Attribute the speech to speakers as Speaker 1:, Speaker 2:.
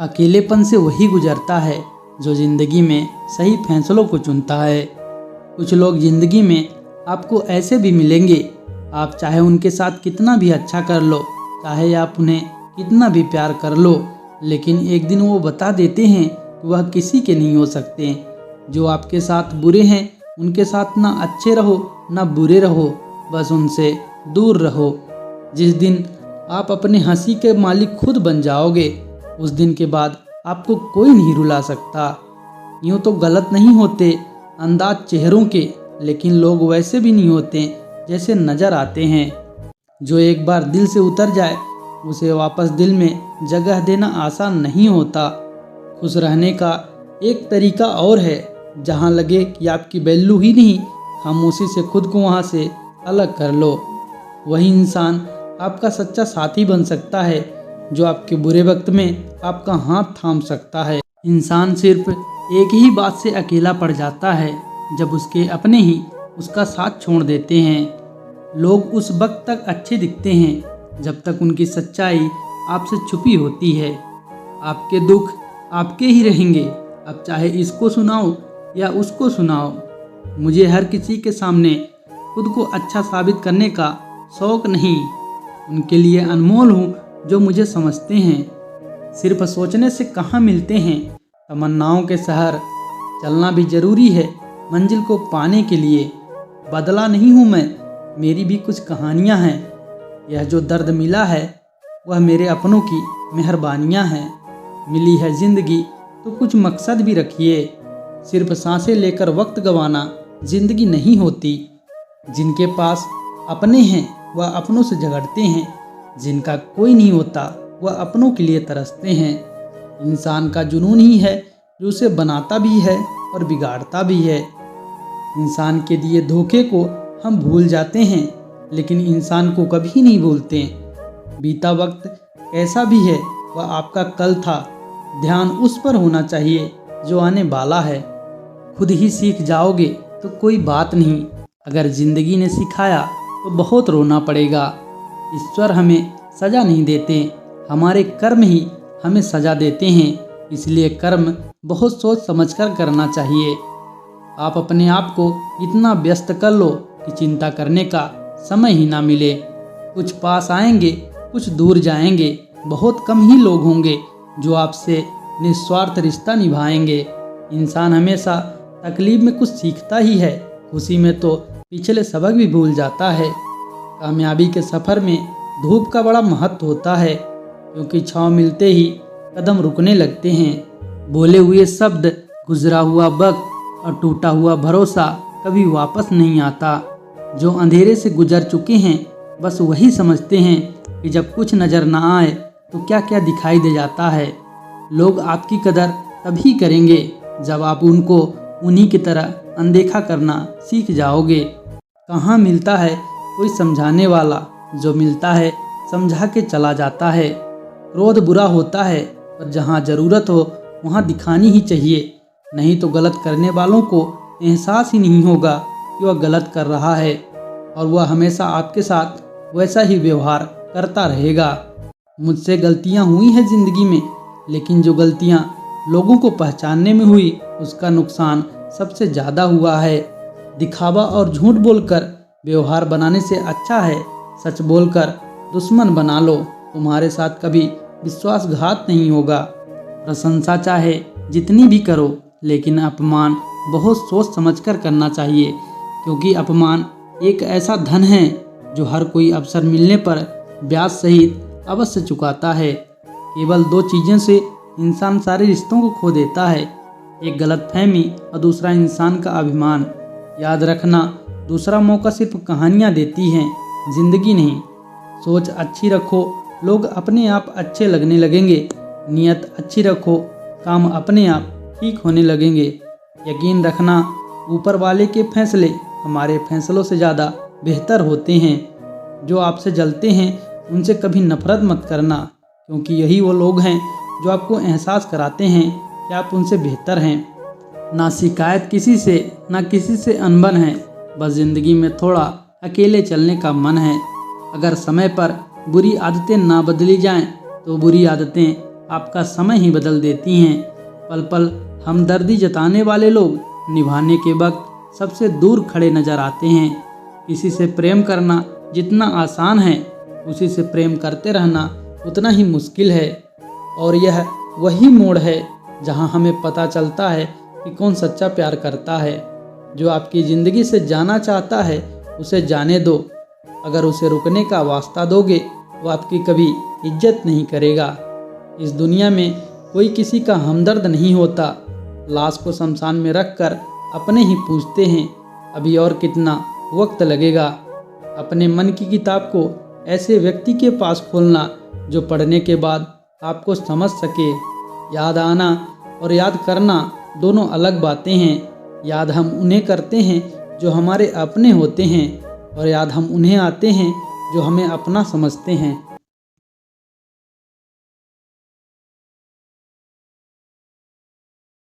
Speaker 1: अकेलेपन से वही गुजरता है जो ज़िंदगी में सही फैसलों को चुनता है। कुछ लोग ज़िंदगी में आपको ऐसे भी मिलेंगे, आप चाहे उनके साथ कितना भी अच्छा कर लो, चाहे आप उन्हें कितना भी प्यार कर लो, लेकिन एक दिन वो बता देते हैं कि वह किसी के नहीं हो सकते। जो आपके साथ बुरे हैं उनके साथ ना अच्छे रहो ना बुरे रहो, बस उनसे दूर रहो। जिस दिन आप अपने हंसी के मालिक खुद बन जाओगे, उस दिन के बाद आपको कोई नहीं रुला सकता। यूँ तो गलत नहीं होते अंदाज चेहरों के, लेकिन लोग वैसे भी नहीं होते जैसे नज़र आते हैं। जो एक बार दिल से उतर जाए उसे वापस दिल में जगह देना आसान नहीं होता। खुश रहने का एक तरीका और है, जहाँ लगे कि आपकी वैल्यू ही नहीं, खामोशी से खुद को वहाँ से अलग कर लो। वही इंसान आपका सच्चा साथी बन सकता है जो आपके बुरे वक्त में आपका हाथ थाम सकता है। इंसान सिर्फ एक ही बात से अकेला पड़ जाता है, जब उसके अपने ही उसका साथ छोड़ देते हैं। लोग उस वक्त तक अच्छे दिखते हैं जब तक उनकी सच्चाई आपसे छुपी होती है। आपके दुख आपके ही रहेंगे, अब चाहे इसको सुनाओ या उसको सुनाओ। मुझे हर किसी के सामने खुद को अच्छा साबित करने का शौक नहीं, उनके लिए अनमोल हूँ जो मुझे समझते हैं। सिर्फ सोचने से कहाँ मिलते हैं तमन्नाओं के शहर, चलना भी ज़रूरी है मंजिल को पाने के लिए। बदला नहीं हूँ मैं, मेरी भी कुछ कहानियाँ हैं। यह जो दर्द मिला है वह मेरे अपनों की मेहरबानियाँ हैं। मिली है ज़िंदगी तो कुछ मकसद भी रखिए, सिर्फ सांसें लेकर वक्त गंवाना ज़िंदगी नहीं होती। जिनके पास अपने हैं वह अपनों से झगड़ते हैं, जिनका कोई नहीं होता वह अपनों के लिए तरसते हैं। इंसान का जुनून ही है जो उसे बनाता भी है और बिगाड़ता भी है। इंसान के दिए धोखे को हम भूल जाते हैं, लेकिन इंसान को कभी नहीं भूलते। बीता वक्त कैसा भी है वह आपका कल था, ध्यान उस पर होना चाहिए जो आने वाला है। खुद ही सीख जाओगे तो कोई बात नहीं, अगर ज़िंदगी ने सिखाया तो बहुत रोना पड़ेगा। ईश्वर हमें सज़ा नहीं देते, हमारे कर्म ही हमें सज़ा देते हैं। इसलिए कर्म बहुत सोच समझकर करना चाहिए। आप अपने आप को इतना व्यस्त कर लो कि चिंता करने का समय ही ना मिले। कुछ पास आएंगे, कुछ दूर जाएंगे, बहुत कम ही लोग होंगे जो आपसे निस्वार्थ रिश्ता निभाएंगे। इंसान हमेशा तकलीफ में कुछ सीखता ही है, खुशी में तो पिछले सबक भी भूल जाता है। कामयाबी के सफ़र में धूप का बड़ा महत्व होता है, क्योंकि छाँव मिलते ही कदम रुकने लगते हैं। बोले हुए शब्द, गुजरा हुआ वक्त और टूटा हुआ भरोसा कभी वापस नहीं आता। जो अंधेरे से गुजर चुके हैं बस वही समझते हैं कि जब कुछ नज़र ना आए तो क्या क्या दिखाई दे जाता है। लोग आपकी कदर तभी करेंगे जब आप उनको उन्हीं की तरह अनदेखा करना सीख जाओगे। कहाँ मिलता है कोई समझाने वाला, जो मिलता है समझा के चला जाता है। क्रोध बुरा होता है, पर जहाँ ज़रूरत हो वहाँ दिखानी ही चाहिए, नहीं तो गलत करने वालों को एहसास ही नहीं होगा कि वह गलत कर रहा है, और वह हमेशा आपके साथ वैसा ही व्यवहार करता रहेगा। मुझसे गलतियाँ हुई हैं ज़िंदगी में, लेकिन जो गलतियाँ लोगों को पहचानने में हुई उसका नुकसान सबसे ज़्यादा हुआ है। दिखावा और झूठ बोलकर व्यवहार बनाने से अच्छा है सच बोलकर दुश्मन बना लो, तुम्हारे साथ कभी विश्वासघात नहीं होगा। प्रशंसा चाहे जितनी भी करो, लेकिन अपमान बहुत सोच समझकर करना चाहिए, क्योंकि अपमान एक ऐसा धन है जो हर कोई अवसर मिलने पर ब्याज सहित अवश्य चुकाता है। केवल दो चीज़ों से इंसान सारे रिश्तों को खो देता है, एक गलतफहमी और दूसरा इंसान का अभिमान। याद रखना, दूसरा मौका सिर्फ कहानियाँ देती हैं, जिंदगी नहीं। सोच अच्छी रखो, लोग अपने आप अच्छे लगने लगेंगे। नियत अच्छी रखो, काम अपने आप ठीक होने लगेंगे। यकीन रखना, ऊपर वाले के फैसले हमारे फैसलों से ज़्यादा बेहतर होते हैं। जो आपसे जलते हैं उनसे कभी नफरत मत करना, क्योंकि यही वो लोग हैं जो आपको एहसास कराते हैं कि आप उनसे बेहतर हैं। ना शिकायत किसी से, ना किसी से अनबन है, बस ज़िंदगी में थोड़ा अकेले चलने का मन है। अगर समय पर बुरी आदतें ना बदली जाएं, तो बुरी आदतें आपका समय ही बदल देती हैं। पल पल हमदर्दी जताने वाले लोग निभाने के वक्त सबसे दूर खड़े नजर आते हैं। किसी से प्रेम करना जितना आसान है, उसी से प्रेम करते रहना उतना ही मुश्किल है। और यह वही मोड़ है जहां हमें पता चलता है कि कौन सच्चा प्यार करता है। जो आपकी ज़िंदगी से जाना चाहता है उसे जाने दो। अगर उसे रुकने का वास्ता दोगे वो आपकी कभी इज्जत नहीं करेगा। इस दुनिया में कोई किसी का हमदर्द नहीं होता। लाश को शमशान में रखकर अपने ही पूछते हैं अभी और कितना वक्त लगेगा। अपने मन की किताब को ऐसे व्यक्ति के पास खोलना जो पढ़ने के बाद आपको समझ सके। याद आना और याद करना दोनों अलग बातें हैं। याद हम उन्हें करते हैं जो हमारे अपने होते हैं, और याद हम उन्हें आते हैं जो हमें अपना समझते हैं।